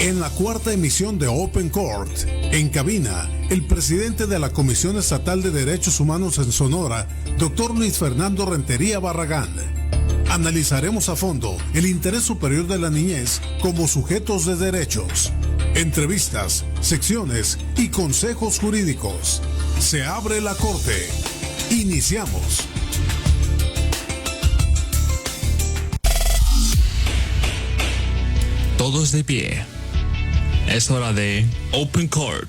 En la cuarta emisión de Open Court, en cabina, el presidente de la Comisión Estatal de Derechos Humanos en Sonora, Dr. Luis Fernando Rentería Barragán. Analizaremos a fondo el interés superior de la niñez como sujetos de derechos. Entrevistas, secciones y consejos jurídicos. Se abre la corte. Iniciamos. Todos de pie. Es hora de Open Court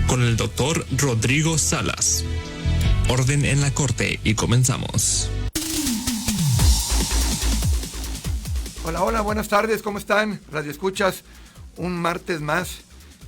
con el doctor Rodrigo Salas. Orden en la corte y comenzamos. Hola, buenas tardes, ¿cómo están? Radio Escuchas, un martes más,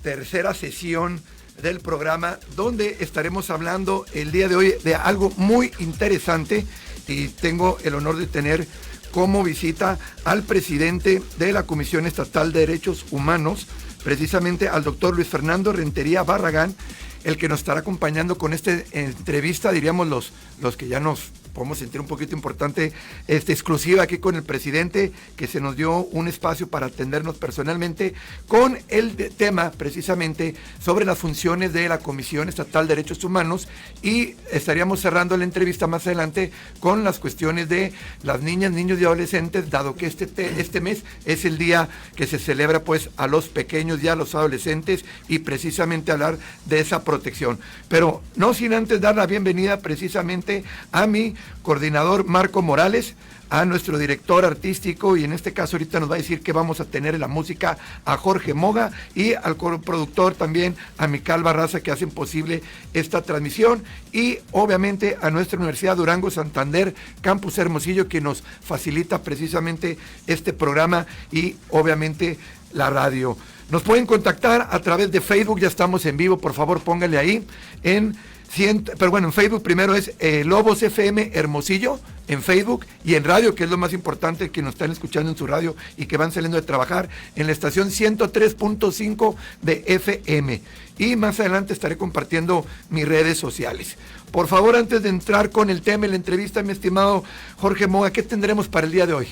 tercera sesión del programa, donde estaremos hablando el día de hoy de algo muy interesante y tengo el honor de tener como visita al presidente de la Comisión Estatal de Derechos Humanos, precisamente al doctor Luis Fernando Rentería Barragán, el que nos estará acompañando con esta entrevista, diríamos los que ya nos podemos sentir un poquito importante, exclusiva aquí con el presidente, que se nos dio un espacio para atendernos personalmente con el tema precisamente sobre las funciones de la Comisión Estatal de Derechos Humanos, y estaríamos cerrando la entrevista más adelante con las cuestiones de las niñas, niños y adolescentes, dado que este mes es el día que se celebra pues a los pequeños y a los adolescentes, y precisamente hablar de esa protección. Pero no sin antes dar la bienvenida precisamente a mi coordinador Marco Morales, a nuestro director artístico, y en este caso ahorita nos va a decir que vamos a tener en la música a Jorge Moga, y al productor también a Mical Barraza, que hacen posible esta transmisión, y obviamente a nuestra Universidad Durango Santander, Campus Hermosillo, que nos facilita precisamente este programa y obviamente la radio. Nos pueden contactar a través de Facebook, ya estamos en vivo, por favor pónganle ahí en Facebook primero es Lobos FM Hermosillo en Facebook, y en radio, que es lo más importante, que nos están escuchando en su radio y que van saliendo de trabajar en la estación 103.5 de FM, y más adelante estaré compartiendo mis redes sociales. Por favor, antes de entrar con el tema y la entrevista, mi estimado Jorge Moga, ¿qué tendremos para el día de hoy?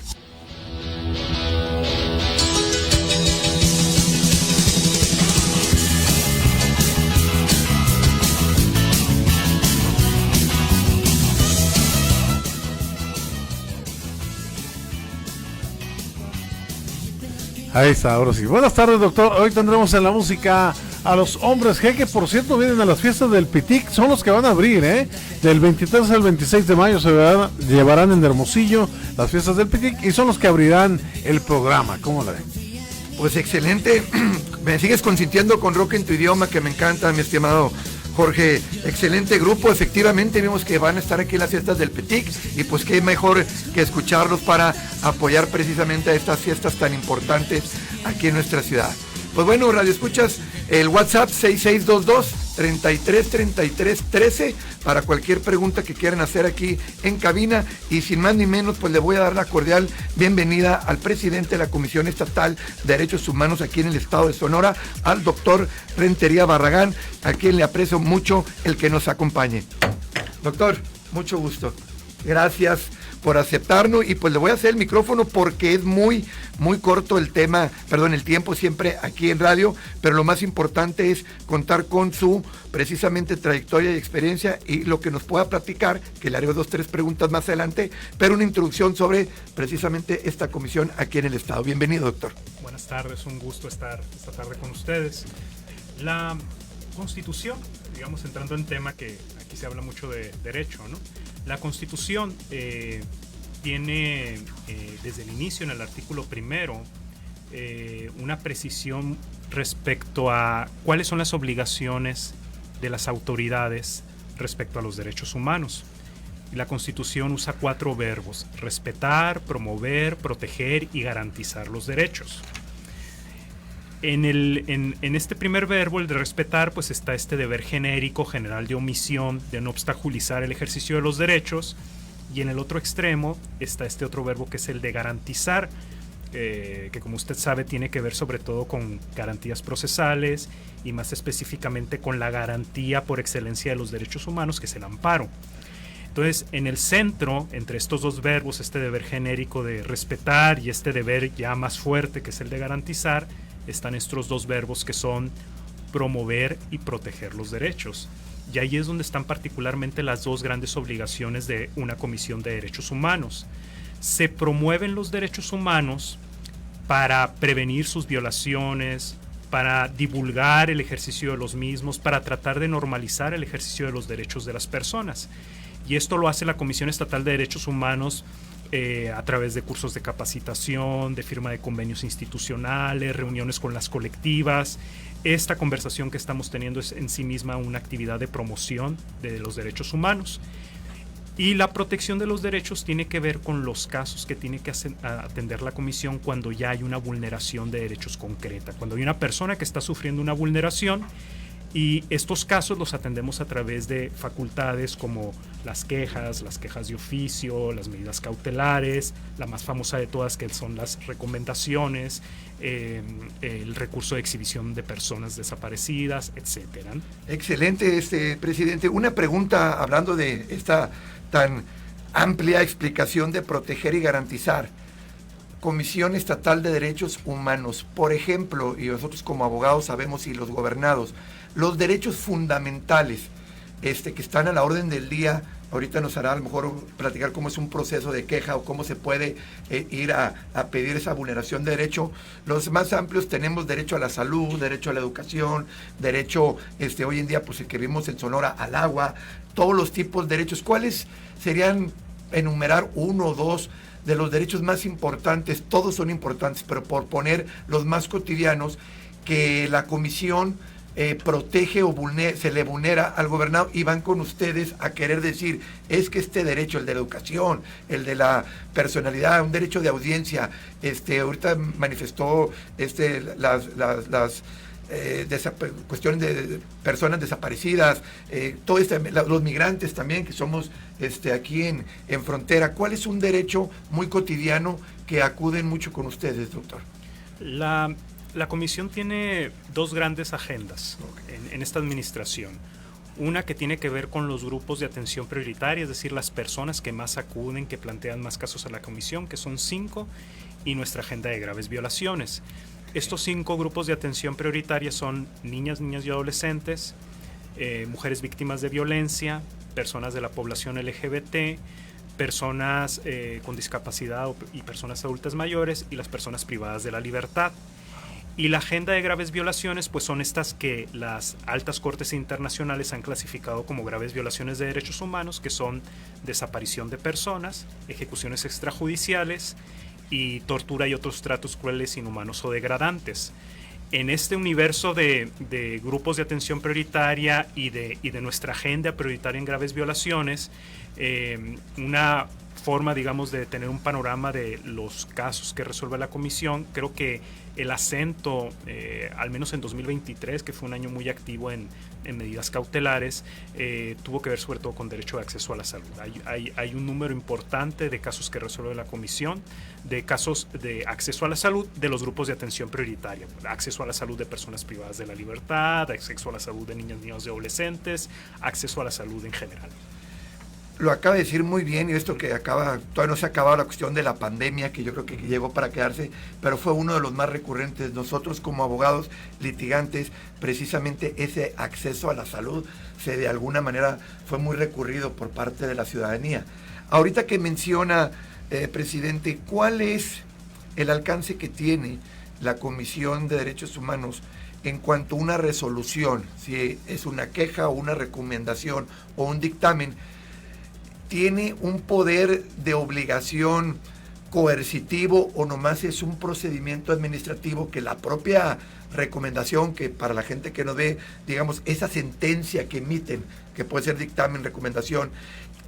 Ahí está, ahora sí. Buenas tardes, doctor. Hoy tendremos en la música a los Hombres G, que por cierto vienen a las fiestas del Pitic. Son los que van a abrir, Del 23 al 26 de mayo se llevarán en Hermosillo las fiestas del Pitic, y son los que abrirán el programa. ¿Cómo la ven? Pues excelente. Me sigues consintiendo con rock en tu idioma, que me encanta, mi estimado Jorge. Excelente grupo, efectivamente vimos que van a estar aquí en las fiestas del Pitic, y pues qué mejor que escucharlos para apoyar precisamente a estas fiestas tan importantes aquí en nuestra ciudad. Pues bueno, Radio Escuchas, el WhatsApp 6622-333313 para cualquier pregunta que quieran hacer aquí en cabina, y sin más ni menos pues le voy a dar la cordial bienvenida al presidente de la Comisión Estatal de Derechos Humanos aquí en el estado de Sonora, al doctor Rentería Barragán, a quien le aprecio mucho el que nos acompañe. Doctor, mucho gusto. Gracias por aceptarnos, y pues le voy a hacer el micrófono porque es muy corto el tiempo siempre aquí en radio, pero lo más importante es contar con su precisamente trayectoria y experiencia y lo que nos pueda platicar, que le haré 2 o 3 preguntas más adelante, pero una introducción sobre precisamente esta comisión aquí en el estado. Bienvenido, doctor. Buenas tardes, un gusto estar esta tarde con ustedes. La Constitución, digamos, entrando en tema que aquí se habla mucho de derecho, ¿no? La Constitución tiene desde el inicio, en el artículo primero, una precisión respecto a cuáles son las obligaciones de las autoridades respecto a los derechos humanos. Y la Constitución usa 4 verbos: respetar, promover, proteger y garantizar los derechos. En este primer verbo, el de respetar, pues está este deber genérico, general, de omisión, de no obstaculizar el ejercicio de los derechos, y en el otro extremo está este otro verbo que es el de garantizar, que como usted sabe tiene que ver sobre todo con garantías procesales y más específicamente con la garantía por excelencia de los derechos humanos, que es el amparo. Entonces, en el centro, entre estos 2 verbos, este deber genérico de respetar y este deber ya más fuerte, que es el de garantizar, están estos dos verbos que son promover y proteger los derechos. Y ahí es donde están particularmente las dos grandes obligaciones de una Comisión de Derechos Humanos. Se promueven los derechos humanos para prevenir sus violaciones, para divulgar el ejercicio de los mismos, para tratar de normalizar el ejercicio de los derechos de las personas. Y esto lo hace la Comisión Estatal de Derechos Humanos a través de cursos de capacitación, de firma de convenios institucionales, reuniones con las colectivas. Esta conversación que estamos teniendo es en sí misma una actividad de promoción de los derechos humanos. Y la protección de los derechos tiene que ver con los casos que tiene que atender la comisión cuando ya hay una vulneración de derechos concreta, cuando hay una persona que está sufriendo una vulneración, y estos casos los atendemos a través de facultades como las quejas de oficio, las medidas cautelares, la más famosa de todas que son las recomendaciones, el recurso de exhibición de personas desaparecidas, etcétera. Excelente, presidente. Una pregunta hablando de esta tan amplia explicación de proteger y garantizar. Comisión Estatal de Derechos Humanos, por ejemplo, y nosotros como abogados sabemos, y los gobernados, los derechos fundamentales que están a la orden del día. Ahorita nos hará a lo mejor platicar cómo es un proceso de queja o cómo se puede ir a pedir esa vulneración de derecho. Los más amplios tenemos derecho a la salud, derecho a la educación, derecho hoy en día, pues el que vimos en Sonora, al agua, todos los tipos de derechos. ¿Cuáles serían, enumerar uno o dos de los derechos más importantes? Todos son importantes, pero por poner los más cotidianos que la comisión protege o se le vulnera al gobernado, y van con ustedes a querer decir, es que este derecho, el de la educación, el de la personalidad, un derecho de audiencia, ahorita manifestó las cuestiones de personas desaparecidas, todo los migrantes también, que somos aquí en frontera. ¿Cuál es un derecho muy cotidiano que acuden mucho con ustedes, doctor? La comisión tiene dos grandes agendas en esta administración. Una que tiene que ver con los grupos de atención prioritaria, es decir, las personas que más acuden, que plantean más casos a la comisión, que son 5, y nuestra agenda de graves violaciones. Estos 5 grupos de atención prioritaria son niñas y adolescentes, mujeres víctimas de violencia, personas de la población LGBT, personas con discapacidad y personas adultas mayores, y las personas privadas de la libertad. Y la agenda de graves violaciones, pues son estas que las altas cortes internacionales han clasificado como graves violaciones de derechos humanos, que son desaparición de personas, ejecuciones extrajudiciales y tortura y otros tratos crueles, inhumanos o degradantes. En este universo de grupos de atención prioritaria y de nuestra agenda prioritaria en graves violaciones, una forma, digamos, de tener un panorama de los casos que resuelve la comisión, creo que el acento, al menos en 2023, que fue un año muy activo en medidas cautelares, tuvo que ver sobre todo con derecho de acceso a la salud. Hay un número importante de casos que resuelve la comisión, de casos de acceso a la salud de los grupos de atención prioritaria, acceso a la salud de personas privadas de la libertad, acceso a la salud de niñas, niños y adolescentes, acceso a la salud en general. Lo acaba de decir muy bien, y esto que todavía no se ha acabado la cuestión de la pandemia, que yo creo que llegó para quedarse, pero fue uno de los más recurrentes. Nosotros como abogados litigantes, precisamente ese acceso a la salud de alguna manera fue muy recurrido por parte de la ciudadanía. Ahorita que menciona, presidente, ¿cuál es el alcance que tiene la Comisión de Derechos Humanos en cuanto a una resolución? Si es una queja o una recomendación o un dictamen, ¿tiene un poder de obligación coercitivo o nomás es un procedimiento administrativo que la propia recomendación, que para la gente que nos ve, digamos, esa sentencia que emiten, que puede ser dictamen, recomendación,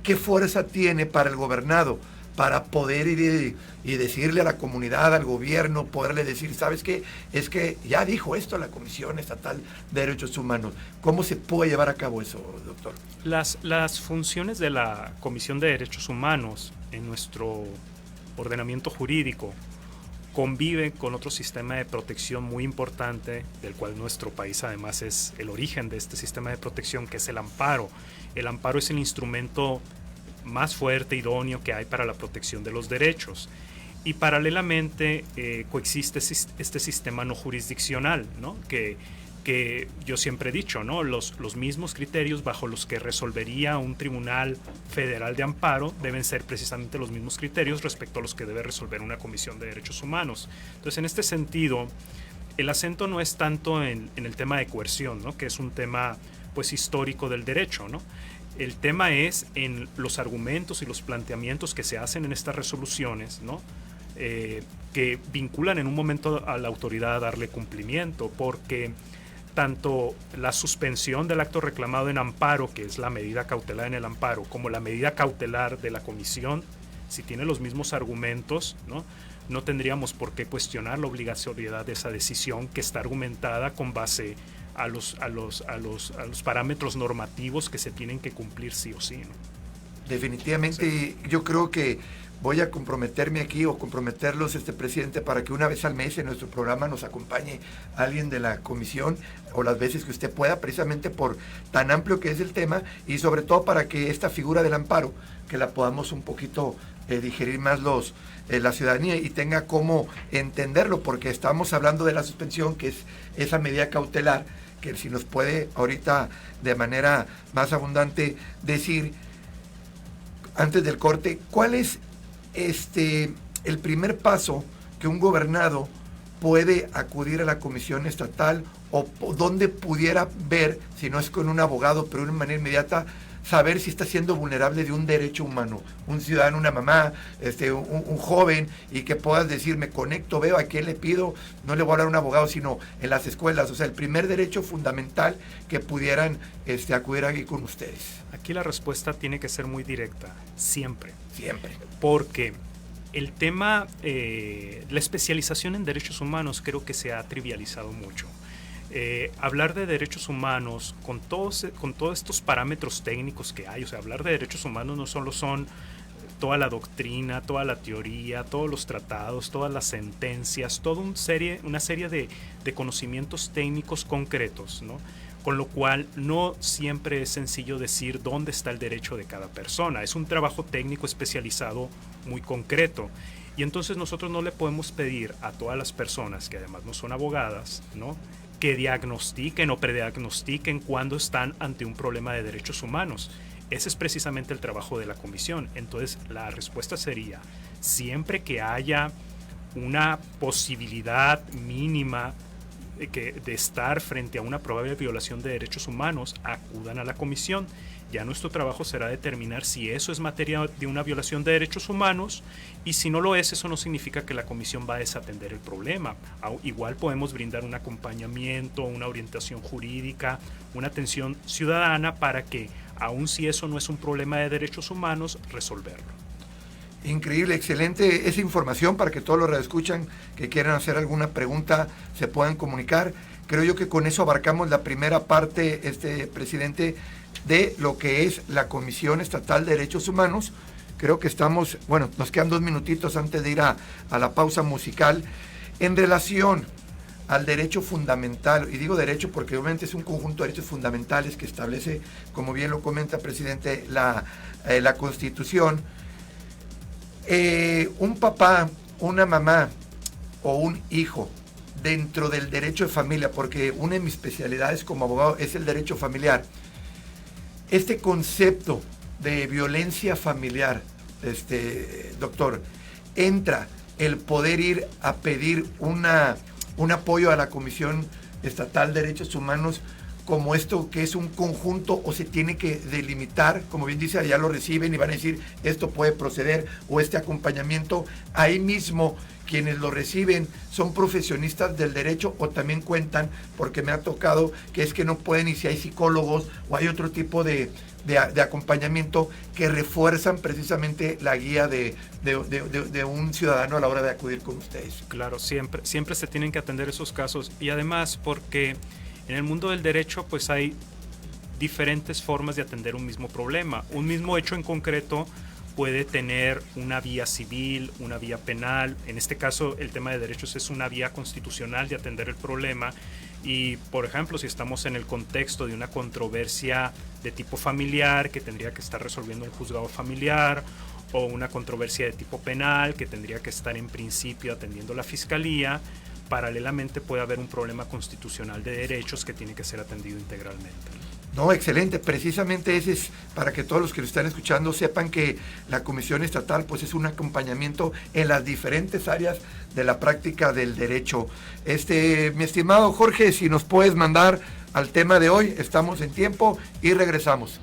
qué fuerza tiene para el gobernado para poder ir y decirle a la comunidad, al gobierno, poderle decir, ¿sabes qué? Es que ya dijo esto la Comisión Estatal de Derechos Humanos. ¿Cómo se puede llevar a cabo eso, doctor? Las funciones de la Comisión de Derechos Humanos en nuestro ordenamiento jurídico conviven con otro sistema de protección muy importante, del cual nuestro país además es el origen de este sistema de protección, que es el amparo. El amparo es el instrumento más fuerte, idóneo que hay para la protección de los derechos. Y paralelamente coexiste este sistema no jurisdiccional, ¿no? que yo siempre he dicho, ¿no? Los mismos criterios bajo los que resolvería un tribunal federal de amparo deben ser precisamente los mismos criterios respecto a los que debe resolver una comisión de derechos humanos. Entonces, en este sentido, el acento no es tanto en el tema de coerción, ¿no? Que es un tema pues histórico del derecho, ¿no? El tema es en los argumentos y los planteamientos que se hacen en estas resoluciones, ¿no? Que vinculan en un momento a la autoridad a darle cumplimiento, porque tanto la suspensión del acto reclamado en amparo, que es la medida cautelar en el amparo, como la medida cautelar de la comisión, si tiene los mismos argumentos, no tendríamos por qué cuestionar la obligatoriedad de esa decisión que está argumentada con base a los parámetros normativos que se tienen que cumplir sí o sí, ¿no? Definitivamente, sí. Yo creo que voy a comprometerme aquí o comprometerlos, presidente, para que una vez al mes en nuestro programa nos acompañe alguien de la comisión o las veces que usted pueda, precisamente por tan amplio que es el tema y sobre todo para que esta figura del amparo, que la podamos un poquito digerir más la ciudadanía y tenga cómo entenderlo, porque estamos hablando de la suspensión, que es esa medida cautelar, que si nos puede ahorita de manera más abundante decir antes del corte, ¿cuál es el primer paso que un gobernado puede acudir a la comisión estatal o dónde pudiera ver, si no es con un abogado, pero de una manera inmediata, saber si está siendo vulnerable de un derecho humano, un ciudadano, una mamá, un joven, y que puedas decir, me conecto, veo a qué le pido, no le voy a hablar a un abogado, sino en las escuelas, o sea, el primer derecho fundamental que pudieran acudir aquí con ustedes? Aquí la respuesta tiene que ser muy directa, siempre. Siempre. Porque el tema, la especialización en derechos humanos creo que se ha trivializado mucho. Hablar de derechos humanos con todos estos parámetros técnicos que hay, o sea, hablar de derechos humanos no solo son toda la doctrina, toda la teoría, todos los tratados, todas las sentencias, toda una serie de conocimientos técnicos concretos, ¿no? Con lo cual no siempre es sencillo decir dónde está el derecho de cada persona. Es un trabajo técnico especializado muy concreto. Y entonces nosotros no le podemos pedir a todas las personas, que además no son abogadas, ¿no?, que diagnostiquen o prediagnostiquen cuando están ante un problema de derechos humanos. Ese es precisamente el trabajo de la comisión. Entonces la respuesta sería, siempre que haya una posibilidad mínima de estar frente a una probable violación de derechos humanos, acudan a la comisión. Ya nuestro trabajo será determinar si eso es materia de una violación de derechos humanos, y si no lo es, eso no significa que la comisión va a desatender el problema. Igual podemos brindar un acompañamiento, una orientación jurídica, una atención ciudadana para que, aun si eso no es un problema de derechos humanos, resolverlo. Increíble, excelente esa información para que todos los radioescuchan que quieran hacer alguna pregunta se puedan comunicar. Creo yo que con eso abarcamos la primera parte, presidente, de lo que es la Comisión Estatal de Derechos Humanos. Creo que estamos, nos quedan 2 minutitos antes de ir a la pausa musical. En relación al derecho fundamental, y digo derecho porque obviamente es un conjunto de derechos fundamentales que establece, como bien lo comenta, presidente, la Constitución. Un papá, una mamá o un hijo dentro del derecho de familia, porque una de mis especialidades como abogado es el derecho familiar. Este concepto de violencia familiar, doctor, entra el poder ir a pedir un apoyo a la Comisión Estatal de Derechos Humanos como esto que es un conjunto, o se tiene que delimitar, como bien dice, allá lo reciben y van a decir esto puede proceder, o este acompañamiento, ahí mismo quienes lo reciben son profesionistas del derecho o también cuentan, porque me ha tocado que es que no pueden, y si hay psicólogos o hay otro tipo de acompañamiento que refuerzan precisamente la guía de un ciudadano a la hora de acudir con ustedes. Claro, siempre se tienen que atender esos casos, y además porque en el mundo del derecho pues hay diferentes formas de atender un mismo problema. Un mismo hecho en concreto puede tener una vía civil, una vía penal. En este caso el tema de derechos es una vía constitucional de atender el problema. Y por ejemplo, si estamos en el contexto de una controversia de tipo familiar que tendría que estar resolviendo un juzgado familiar, o una controversia de tipo penal que tendría que estar en principio atendiendo la Fiscalía. Paralelamente puede haber un problema constitucional de derechos que tiene que ser atendido integralmente. No, excelente. Precisamente ese es para que todos los que lo están escuchando sepan que la Comisión Estatal pues es un acompañamiento en las diferentes áreas de la práctica del derecho. Mi estimado Jorge, si nos puedes mandar al tema de hoy, estamos en tiempo y regresamos.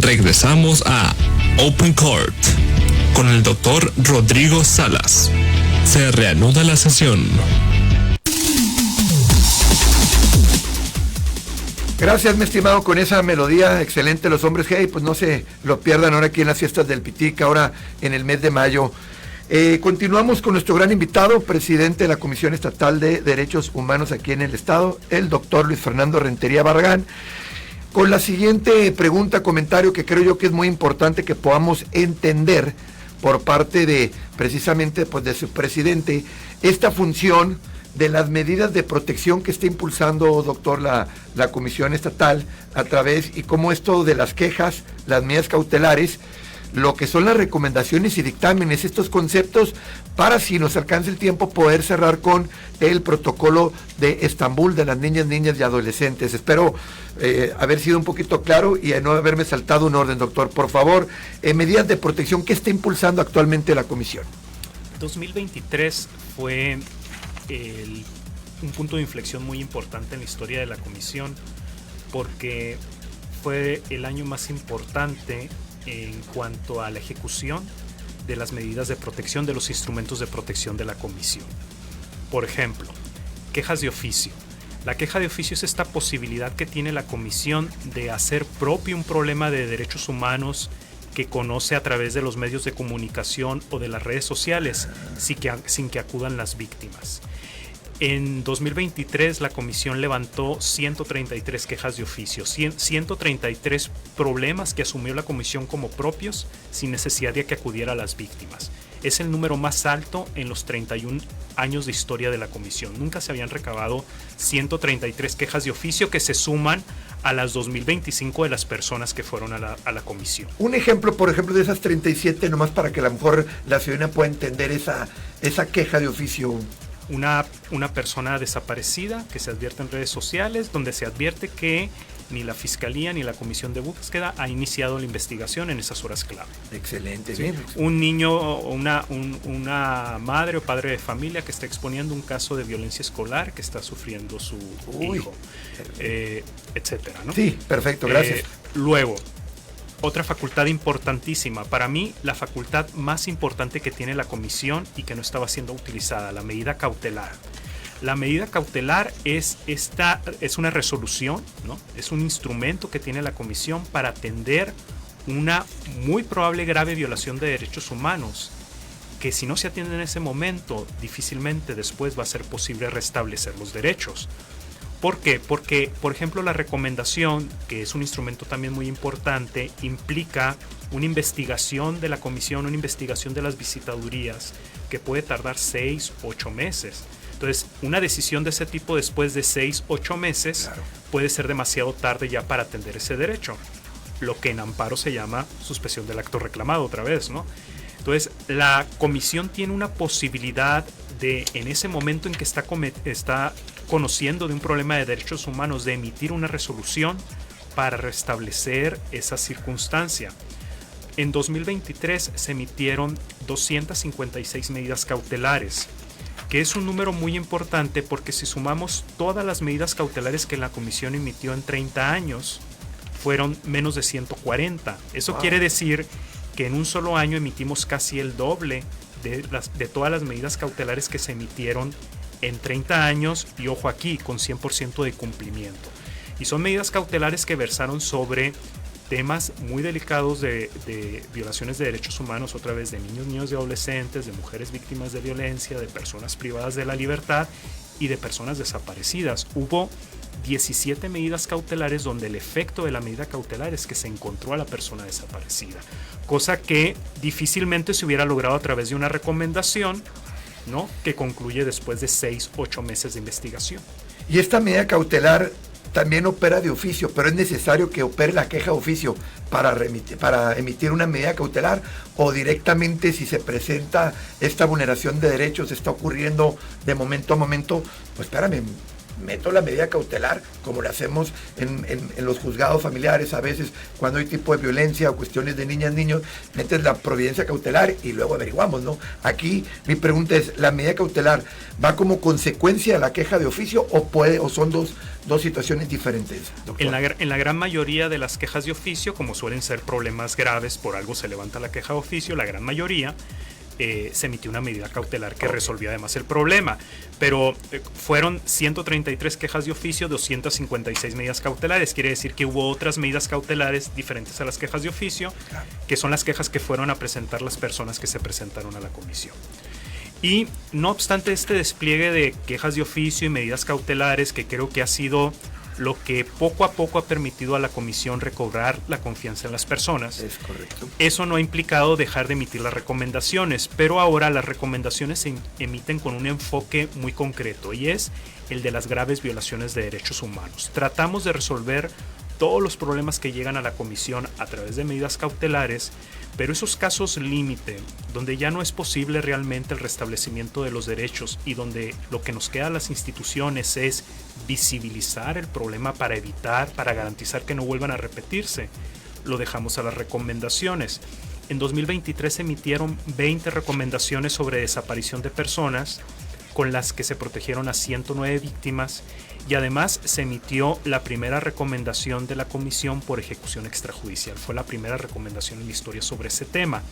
Regresamos a Open Court con el doctor Rodrigo Salas. Se reanuda la sesión. Gracias, mi estimado, con esa melodía excelente. Los hombres G, pues no se lo pierdan ahora aquí en las fiestas del Pitic, ahora en el mes de mayo. Continuamos con nuestro gran invitado, presidente de la Comisión Estatal de Derechos Humanos aquí en el Estado, el doctor Luis Fernando Rentería Barragán, con la siguiente pregunta, comentario que creo yo que es muy importante que podamos entender por parte de, precisamente, pues de su presidente, esta función de las medidas de protección que está impulsando, doctor, la Comisión Estatal a través, y cómo esto de las quejas, las medidas cautelares, lo que son las recomendaciones y dictámenes, estos conceptos, para, si nos alcanza el tiempo, poder cerrar con el protocolo de Estambul de las niñas y adolescentes. Espero haber sido un poquito claro y no haberme saltado un orden, doctor. Por favor, medidas de protección, ¿qué está impulsando actualmente la Comisión? 2023 fue un punto de inflexión muy importante en la historia de la Comisión, porque fue el año más importante en cuanto a la ejecución de las medidas de protección, de los instrumentos de protección de la Comisión. Por ejemplo, quejas de oficio. La queja de oficio es esta posibilidad que tiene la comisión de hacer propio un problema de derechos humanos que conoce a través de los medios de comunicación o de las redes sociales sin que acudan las víctimas. En 2023 la comisión levantó 133 quejas de oficio, 133 problemas que asumió la comisión como propios sin necesidad de que acudiera a las víctimas. Es el número más alto en los 31 años de historia de la comisión. Nunca se habían recabado 133 quejas de oficio que se suman a las 2025 de las personas que fueron a la comisión. Un ejemplo, por ejemplo, de esas 37, nomás para que a lo mejor la ciudadanía pueda entender esa queja de oficio. Una persona desaparecida que se advierte en redes sociales, donde se advierte que ni la Fiscalía ni la Comisión de Búsqueda ha iniciado la investigación en esas horas clave. Excelente, ¿Sí? bien. Un niño o una madre o padre de familia que está exponiendo un caso de violencia escolar que está sufriendo su hijo, etcétera, ¿no? Sí, perfecto, gracias. Luego, otra facultad importantísima, para mí la facultad más importante que tiene la comisión y que no estaba siendo utilizada, la medida cautelar. La medida cautelar es una resolución, ¿no? Es un instrumento que tiene la comisión para atender una muy probable grave violación de derechos humanos, que si no se atiende en ese momento, difícilmente después va a ser posible restablecer los derechos. ¿Por qué? Porque, por ejemplo, la recomendación, que es un instrumento también muy importante, implica una investigación de la comisión, una investigación de las visitadurías, que puede tardar 6, 8 meses. Entonces, una decisión de ese tipo después de 6, 8 meses, claro, puede ser demasiado tarde ya para atender ese derecho. Lo que en amparo se llama suspensión del acto reclamado otra vez, ¿no? Entonces, la comisión tiene una posibilidad de, en ese momento en que está conociendo de un problema de derechos humanos, de emitir una resolución para restablecer esa circunstancia. En 2023 se emitieron 256 medidas cautelares, que es un número muy importante porque si sumamos todas las medidas cautelares que la comisión emitió en 30 años, fueron menos de 140. Eso quiere decir que en un solo año emitimos casi el doble de todas las medidas cautelares que se emitieron en 30 años, y ojo aquí, con 100% de cumplimiento. Y son medidas cautelares que versaron sobre temas muy delicados de violaciones de derechos humanos, otra vez de niños y adolescentes, de mujeres víctimas de violencia, de personas privadas de la libertad y de personas desaparecidas. Hubo 17 medidas cautelares donde el efecto de la medida cautelar es que se encontró a la persona desaparecida, cosa que difícilmente se hubiera logrado a través de una recomendación, ¿no?, que concluye después de 6, 8 meses de investigación. Y esta medida cautelar también opera de oficio, pero es necesario que opere la queja de oficio para emitir una medida cautelar, o directamente, si se presenta esta vulneración de derechos, está ocurriendo de momento a momento, pues espérame, meto la medida cautelar, como lo hacemos en los juzgados familiares a veces, cuando hay tipo de violencia o cuestiones de niñas, niños, metes la providencia cautelar y luego averiguamos, ¿no? Aquí mi pregunta es, ¿la medida cautelar va como consecuencia de la queja de oficio o son dos situaciones diferentes, doctor? En la gran mayoría de las quejas de oficio, como suelen ser problemas graves, por algo se levanta la queja de oficio, la gran mayoría se emitió una medida cautelar que resolvió además el problema, pero fueron 133 quejas de oficio, 256 medidas cautelares. Quiere decir que hubo otras medidas cautelares diferentes a las quejas de oficio, que son las quejas que fueron a presentar las personas que se presentaron a la comisión. Y no obstante este despliegue de quejas de oficio y medidas cautelares, que creo que ha sido lo que poco a poco ha permitido a la comisión recobrar la confianza en las personas. Es correcto. Eso no ha implicado dejar de emitir las recomendaciones, pero ahora las recomendaciones se emiten con un enfoque muy concreto, y es el de las graves violaciones de derechos humanos. Tratamos de resolver todos los problemas que llegan a la comisión a través de medidas cautelares, pero esos casos límite, donde ya no es posible realmente el restablecimiento de los derechos y donde lo que nos queda a las instituciones es visibilizar el problema para garantizar que no vuelvan a repetirse, lo dejamos a las recomendaciones. En 2023 se emitieron 20 recomendaciones sobre desaparición de personas, con las que se protegieron a 109 víctimas, y además se emitió la primera recomendación de la comisión por ejecución extrajudicial. Fue la primera recomendación en la historia sobre ese tema.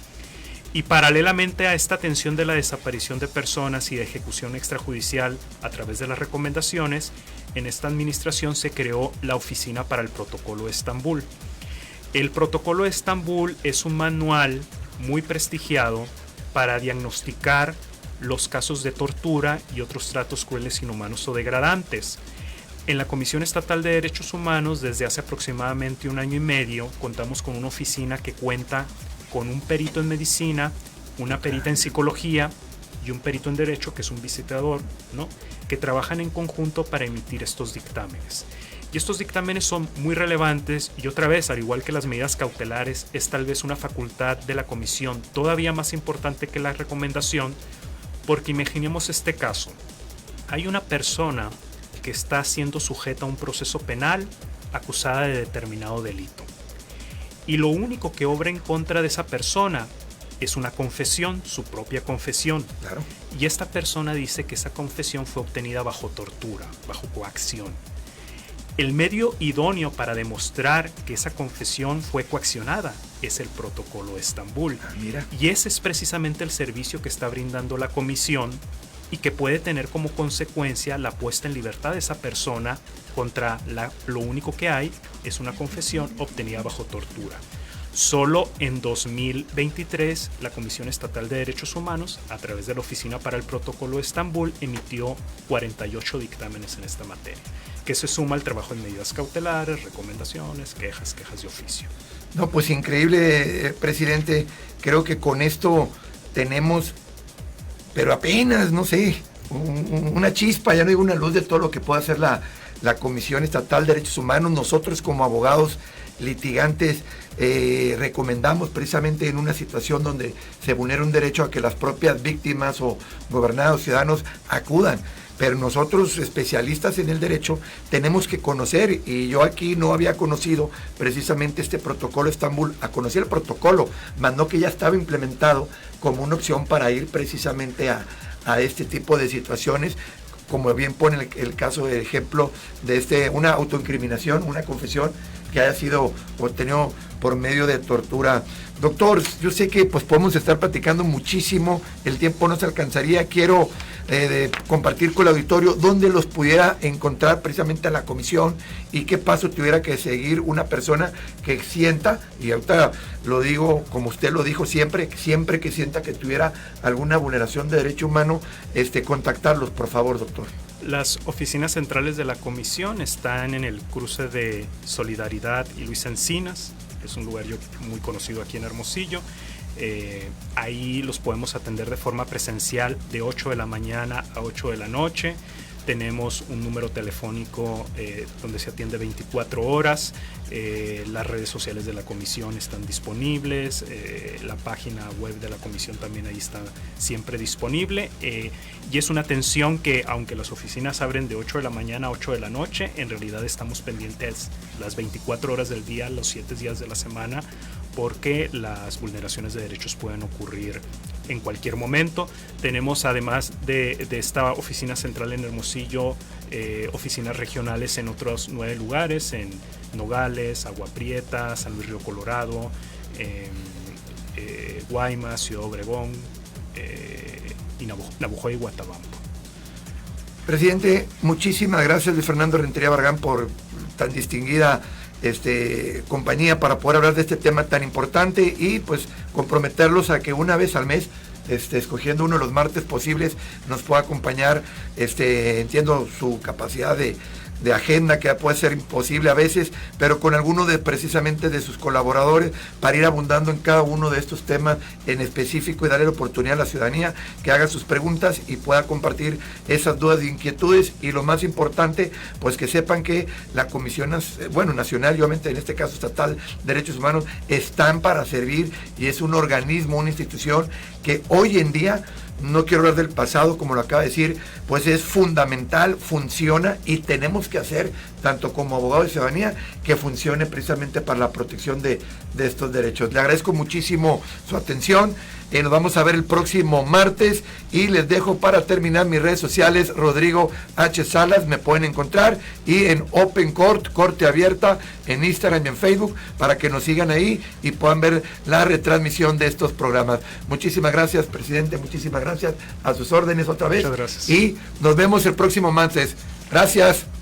Y paralelamente a esta atención de la desaparición de personas y de ejecución extrajudicial a través de las recomendaciones, en esta administración se creó la Oficina para el Protocolo de Estambul. El Protocolo de Estambul es un manual muy prestigiado para diagnosticar los casos de tortura y otros tratos crueles, inhumanos o degradantes. En la Comisión Estatal de Derechos Humanos, desde hace aproximadamente 1 año y medio, contamos con una oficina que cuenta con un perito en medicina, una perita en psicología y un perito en derecho, que es un visitador, ¿no?, que trabajan en conjunto para emitir estos dictámenes. Y estos dictámenes son muy relevantes y, otra vez, al igual que las medidas cautelares, es tal vez una facultad de la comisión todavía más importante que la recomendación, porque imaginemos este caso. Hay una persona que está siendo sujeta a un proceso penal acusada de determinado delito. Y lo único que obra en contra de esa persona es una confesión, su propia confesión. Claro. Y esta persona dice que esa confesión fue obtenida bajo tortura, bajo coacción. El medio idóneo para demostrar que esa confesión fue coaccionada es el Protocolo de Estambul. Mira. Y ese es precisamente el servicio que está brindando la comisión y que puede tener como consecuencia la puesta en libertad de esa persona contra lo único que hay es una confesión obtenida bajo tortura. Solo en 2023 la Comisión Estatal de Derechos Humanos, a través de la Oficina para el Protocolo de Estambul, emitió 48 dictámenes en esta materia, que se suma al trabajo en medidas cautelares, recomendaciones, quejas de oficio. No, pues increíble, presidente. Creo que con esto tenemos, pero apenas, no sé, una chispa, ya no digo una luz de todo lo que puede hacer la Comisión Estatal de Derechos Humanos. Nosotros como abogados litigantes recomendamos, precisamente en una situación donde se vulnera un derecho, a que las propias víctimas o gobernados ciudadanos acudan. Pero nosotros, especialistas en el derecho, tenemos que conocer, y yo aquí no había conocido precisamente este Protocolo de Estambul. Conocí el protocolo, más no que ya estaba implementado como una opción para ir precisamente a este tipo de situaciones, como bien pone el caso de ejemplo de una autoincriminación, una confesión que haya sido obtenido por medio de tortura. Doctor, yo sé que pues podemos estar platicando muchísimo, el tiempo no se alcanzaría. Quiero compartir con el auditorio dónde los pudiera encontrar precisamente a la comisión y qué paso tuviera que seguir una persona que sienta, y ahorita lo digo como usted lo dijo, siempre que sienta que tuviera alguna vulneración de derecho humano, contactarlos, por favor, doctor. Las oficinas centrales de la comisión están en el cruce de Solidaridad y Luis Encinas. Es un lugar muy conocido aquí en Hermosillo. Ahí los podemos atender de forma presencial de 8 de la mañana a 8 de la noche. Tenemos un número telefónico donde se atiende 24 horas. Las redes sociales de la comisión están disponibles. La página web de la comisión también ahí está siempre disponible. Y es una atención que, aunque las oficinas abren de 8 de la mañana a 8 de la noche, en realidad estamos pendientes las 24 horas del día, los 7 días de la semana, porque las vulneraciones de derechos pueden ocurrir en cualquier momento. Tenemos, además de esta oficina central en Hermosillo, oficinas regionales en otros 9 lugares, en Nogales, Agua Prieta, San Luis Río Colorado, Guaymas, Ciudad Obregón, y Navojoa y Guatabampo. Presidente, muchísimas gracias, Luis Fernando Rentería Barragán, por tan distinguida compañía para poder hablar de este tema tan importante, y pues comprometerlos a que una vez al mes, escogiendo uno de los martes posibles, nos pueda acompañar. Entiendo su capacidad de agenda, que puede ser imposible a veces, pero con alguno precisamente de sus colaboradores, para ir abundando en cada uno de estos temas en específico y darle la oportunidad a la ciudadanía que haga sus preguntas y pueda compartir esas dudas e inquietudes. Y lo más importante, pues que sepan que la Comisión Nacional, y obviamente en este caso Estatal de Derechos Humanos, están para servir, y es un organismo, una institución que hoy en día, no quiero hablar del pasado, como lo acaba de decir, pues es fundamental, funciona, y tenemos que hacer, tanto como abogado de ciudadanía, que funcione precisamente para la protección de estos derechos. Le agradezco muchísimo su atención. Nos vamos a ver el próximo martes y les dejo para terminar mis redes sociales, Rodrigo H. Salas, me pueden encontrar, y en Open Court, Corte Abierta, en Instagram y en Facebook, para que nos sigan ahí y puedan ver la retransmisión de estos programas. Muchísimas gracias, presidente, muchísimas gracias, a sus órdenes otra vez. Muchas gracias. Y nos vemos el próximo martes. Gracias.